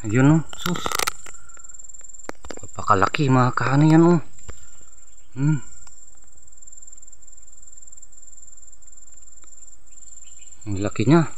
Ayun o, sus. Pakalaki mga kahani yan o. Ang laki niya.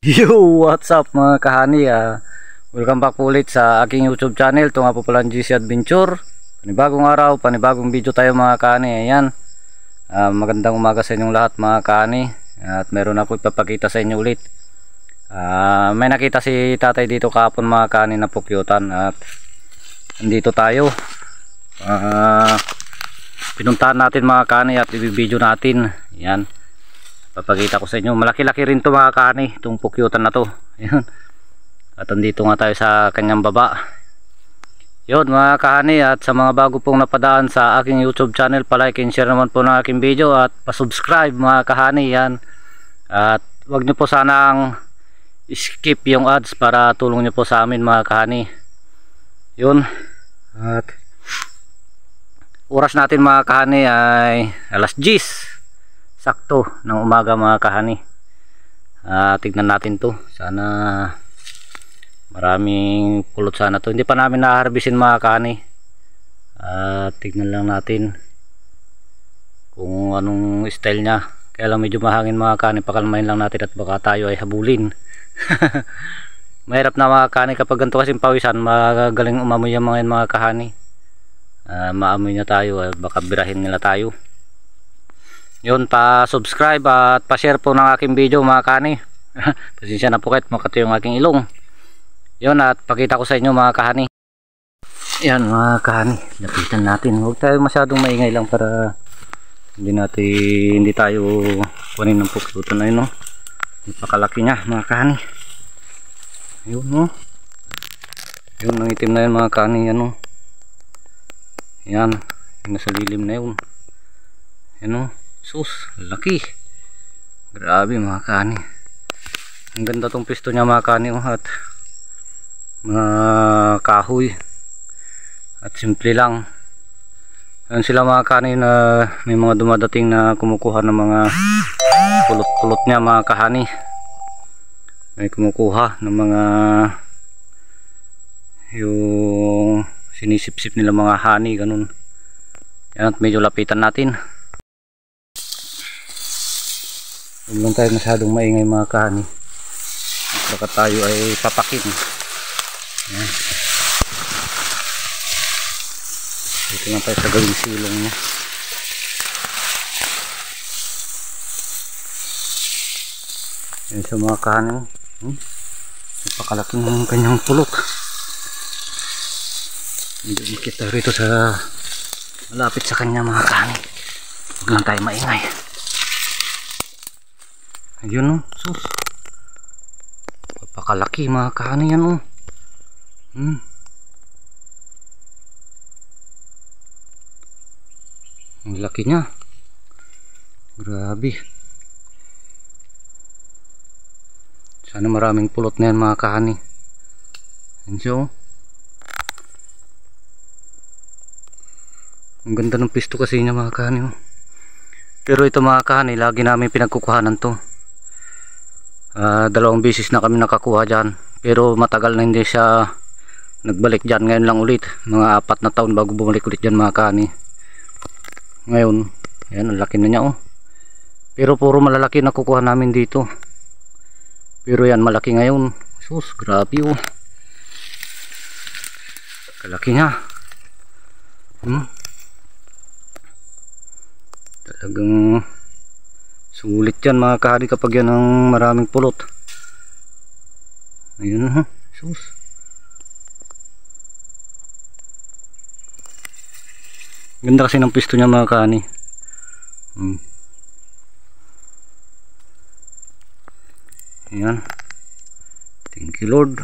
Yo, what's up mga kahani? Welcome back po ulit sa aking YouTube channel. Ito nga po pala ang GC Adventure. Panibagong araw, panibagong video tayo mga kahani. Ayan, magandang umaga sa inyong lahat mga kahani. At meron na po ipapakita sa inyo ulit. May nakita si tatay dito kahapon mga kahani na pukyutan. At andito tayo. Pinuntahan natin mga kahani at i-video natin. Ayan, papakita ko sa inyo. Malaki-laki rin to mga kahani, itong pukyutan na to. Ayan. At andito nga tayo sa kanyang baba. Yun mga kahani, at sa mga bago pong napadaan sa aking YouTube channel, palike and share naman po ng aking video at pasubscribe mga kahani. Yan. At wag nyo po sanang skip yung ads para tulong nyo po sa amin mga kahani. Yun. At oras natin mga kahani ay alas 10 sakto ng umaga mga kahani. Tignan natin to, sana maraming pulot sana to. Hindi pa namin na-harvestin mga kahani. Tignan lang natin kung anong style nya. Kaya lang medyo mahangin mga kahani, pakalmahin lang natin at baka tayo ay habulin. Mahirap na mga kahani kapag ganito kasing pawisan, magaling umamoy yung mga kahani. Maamoy na tayo, baka birahin nila tayo. Yun, pa-subscribe at pa-share po ng aking video mga kahani. Pasensya na po kahit makati yung aking ilong. Yun, at pakita ko sa inyo mga kahani. Yan mga kahani, lapitan natin. Huwag tayo masyadong maingay lang para hindi tayo kunin ng pukyutan na yun, no? Napakalaki niya mga kahani. Yun, no? Yun, ang itim na yun mga kahani. Yan, no? Yan, nasa lilim na yun. Yan, no? Sus, laki. Grabe mga kahani. Ang ganda tong pisto niya mga kahani, at mga kahoy at simple lang. Ayun sila mga kahani, na may mga dumadating na kumukuha ng mga pulot-pulot niya mga kahani. May kumukuha ng mga yung sinisip-sip nila mga honey, ganun. Yan, at medyo lapitan natin. Huwag lang tayo masyadong maingay mga kahani, baka tayo ay papakin. Ayan. Dito lang tayo sa gawing silong niya. Ayan sa mga kahani. Napakalaki ng kanyang pulot. Hindi makita rito sa malapit sa kanya mga kahani. Huwag lang tayo maingay. Ayun, no? Sus. Pakalaki mga kahani yan, no? Ang laki niya. Grabe. Sana maraming pulot na yan mga kahani. Yan siya, oh. Ang ganda ng pisto kasi niya mga kahani, oh. Pero ito mga kahani, lagi namin pinagkukuhanan to. 2 beses na kami nakakuha dyan, pero matagal na hindi siya nagbalik dyan. Ngayon lang ulit, mga 4 na taon bago bumalik ulit dyan mga kahani. Ngayon, ayan, ang laki na niya, oh. Pero puro malalaki nakukuha namin dito, pero yan malaki ngayon. Sus, grabe, oh. Kalaki niya. Talagang sulit yan mga kahani kapag yan ang maraming pulot. Ayun, ha. Sus. Ganda kasi ng pisto niya mga kahani. Ayan. Thank you Lord.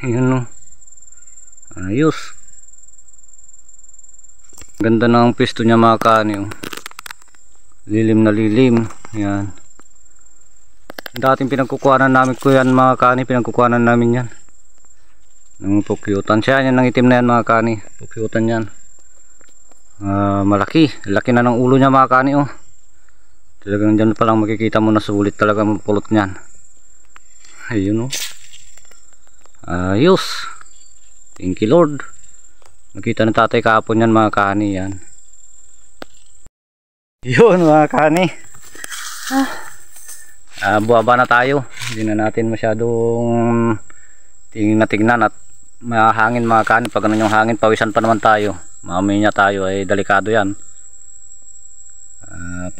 Ayan, no. Ayos. Ganda ng pisto niya mga kani, oh. Lilim na lilim. Yan. Dating pinagkukuhanan namin ko yan mga kani, pinagkukuhanan namin yan ng pukyutan. Siya yan ng itim na yan mga kani, pukyutan yan. Malaki, laki na ng ulo niya mga kani, oh. Talagang dyan pa lang makikita mo na sulit talaga mapulot niyan. Ayun, oh. Ayos. Thank you Lord. Nakita ng tatay kahapon yan mga kani, yan. Yun mga kani. Buwaba na tayo. Hindi na natin masyadong tingnan at mahangin mga kani. Pag ganun yung hangin, pawisan pa naman tayo. Mamaya tayo ay delikado yan.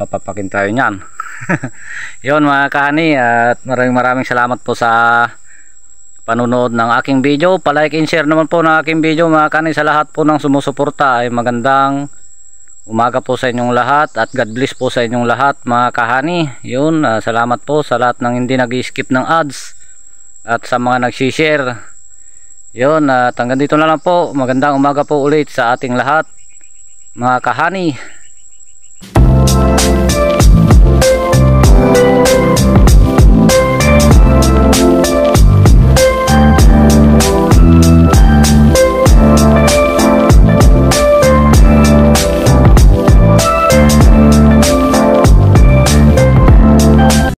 Papapakin tayo nyan. Yun mga kani, at maraming salamat po sa panunood ng aking video. Palike and share naman po ng aking video mga kani. Sa lahat po ng sumusuporta ay magandang umaga po sa inyong lahat at God bless po sa inyong lahat mga kahani. Yun, salamat po sa lahat ng hindi nag-skip ng ads at sa mga nag-share. Yun, at hanggang dito na lang po. Magandang umaga po ulit sa ating lahat mga kahani.